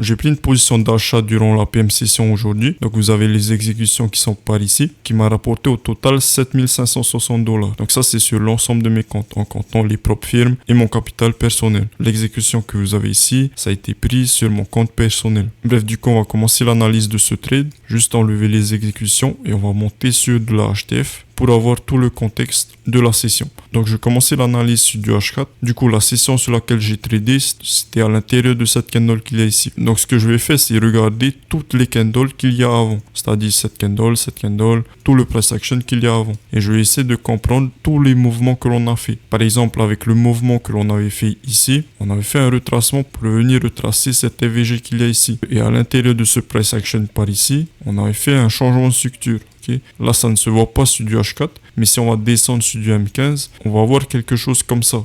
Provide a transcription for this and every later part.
J'ai pris une position d'achat durant la PM session aujourd'hui. Donc vous avez les exécutions qui sont par ici, qui m'a rapporté au total 7560 $. Donc ça c'est sur l'ensemble de mes comptes, en comptant les propres firmes et mon capital personnel. L'exécution que vous avez ici, ça a été pris sur mon compte personnel. Bref, du coup on va commencer l'analyse de ce trade. Juste enlever les exécutions et on va monter sur de la HTF pour avoir tout le contexte de la session. Donc je vais commencer l'analyse sur du H4. Du coup la session sur laquelle j'ai tradé, c'était à l'intérieur de cette candle qu'il y a ici. Donc ce que je vais faire, c'est regarder toutes les candles qu'il y a avant. C'est-à-dire cette candle, tout le price action qu'il y a avant. Et je vais essayer de comprendre tous les mouvements que l'on a fait. Par exemple, avec le mouvement que l'on avait fait ici, on avait fait un retracement pour venir retracer cette EVG qu'il y a ici. Et à l'intérieur de ce price action par ici, on avait fait un changement de structure. Okay. Là, ça ne se voit pas sur du H4, mais si on va descendre sur du M15, on va voir quelque chose comme ça.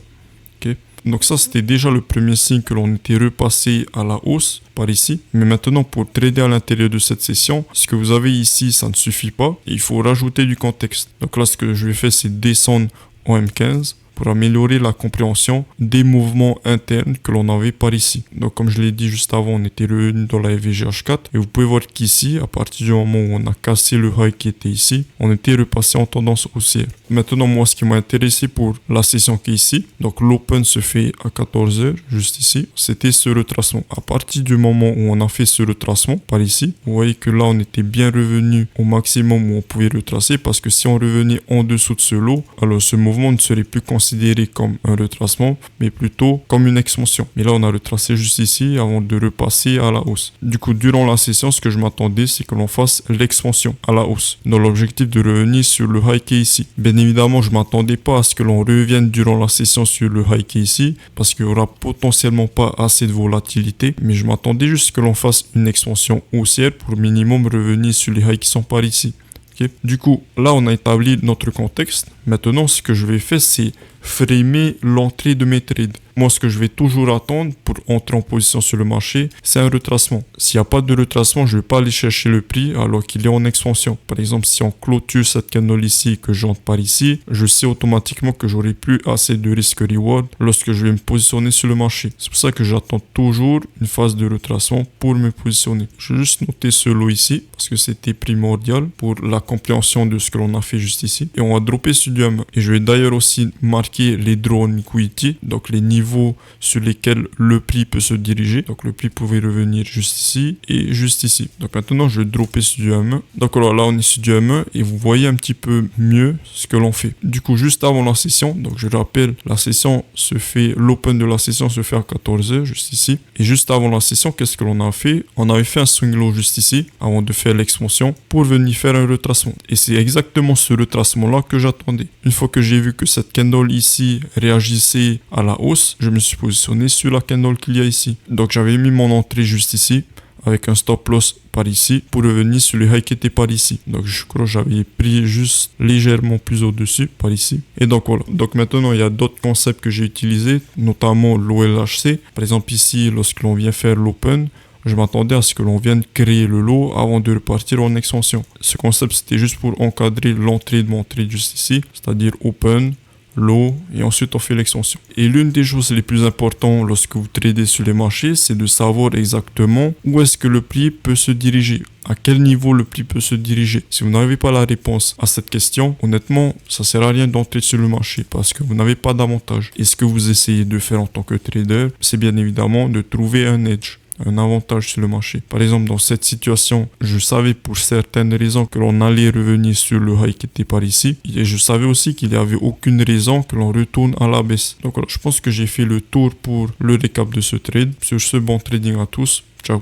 Okay. Donc ça, c'était déjà le premier signe que l'on était repassé à la hausse par ici. Mais maintenant, pour trader à l'intérieur de cette session, ce que vous avez ici, ça ne suffit pas. Il faut rajouter du contexte. Donc là, ce que je vais faire, c'est descendre en M15 pour améliorer la compréhension des mouvements internes que l'on avait par ici. Donc comme je l'ai dit juste avant, on était revenu dans la FVGH4 et vous pouvez voir qu'ici, à partir du moment où on a cassé le high qui était ici, on était repassé en tendance haussière. Maintenant, moi, ce qui m'a intéressé pour la session qui est ici, donc l'open se fait à 14h, juste ici, c'était ce retracement. À partir du moment où on a fait ce retracement par ici, vous voyez que là, on était bien revenu au maximum où on pouvait retracer parce que si on revenait en dessous de ce lot, alors ce mouvement ne serait plus considéré comme un retracement, mais plutôt comme une expansion. Mais là, on a retracé juste ici avant de repasser à la hausse. Du coup, durant la session, ce que je m'attendais, c'est que l'on fasse l'expansion à la hausse, dans l'objectif de revenir sur le high qui est ici. Bien évidemment, je m'attendais pas à ce que l'on revienne durant la session sur le high qui est ici, parce qu'il y aura potentiellement pas assez de volatilité, mais je m'attendais juste que l'on fasse une expansion haussière pour minimum revenir sur les highs qui sont par ici. Okay. Du coup, là, on a établi notre contexte. Maintenant, ce que je vais faire, c'est framer l'entrée de mes trades. Moi, ce que je vais toujours attendre pour entrer en position sur le marché, c'est un retracement. S'il n'y a pas de retracement, je ne vais pas aller chercher le prix alors qu'il est en expansion. Par exemple, si on clôture cette candle ici et que j'entre par ici, je sais automatiquement que j'aurai plus assez de risque-reward lorsque je vais me positionner sur le marché. C'est pour ça que j'attends toujours une phase de retracement pour me positionner. Je vais juste noter ce lot ici parce que c'était primordial pour la compréhension de ce que l'on a fait juste ici. Et on va dropper sur du M1. Et je vais d'ailleurs aussi marquer les draws on equity, donc les niveaux sur lesquels le prix peut se diriger. Donc le prix pouvait revenir juste ici et juste ici. Donc maintenant je vais dropper sur du M1. Donc alors là on est sur du M1 et vous voyez un petit peu mieux ce que l'on fait. Du coup juste avant la session, donc je rappelle, la session se fait, l'open de la session se fait à 14h juste ici. Et juste avant la session, qu'est-ce que l'on a fait? On avait fait un swing low juste ici avant de faire l'expansion pour venir faire un retracement. Et c'est exactement ce retracement là que j'attendais. Une fois que j'ai vu que cette candle ici réagissait à la hausse, je me suis positionné sur la candle qu'il y a ici. Donc j'avais mis mon entrée juste ici avec un stop loss par ici pour revenir sur les highs qui étaient par ici. Donc je crois que j'avais pris juste légèrement plus au-dessus par ici. Et donc voilà. Donc maintenant il y a d'autres concepts que j'ai utilisés, notamment l'OLHC. Par exemple ici, lorsque l'on vient faire l'open, je m'attendais à ce que l'on vienne créer le lot avant de repartir en expansion. Ce concept c'était juste pour encadrer l'entrée de mon trade juste ici, c'est-à-dire open, low et ensuite on fait l'extension. Et l'une des choses les plus importantes lorsque vous tradez sur les marchés, c'est de savoir exactement où est-ce que le prix peut se diriger. À quel niveau le prix peut se diriger? Si vous n'avez pas la réponse à cette question, honnêtement, ça sert à rien d'entrer sur le marché parce que vous n'avez pas d'avantage. Et ce que vous essayez de faire en tant que trader, c'est bien évidemment de trouver un edge, un avantage sur le marché. Par exemple, dans cette situation, je savais pour certaines raisons que l'on allait revenir sur le high qui était par ici. Et je savais aussi qu'il n'y avait aucune raison que l'on retourne à la baisse. Donc voilà, je pense que j'ai fait le tour pour le récap de ce trade. Sur ce, bon trading à tous. Ciao.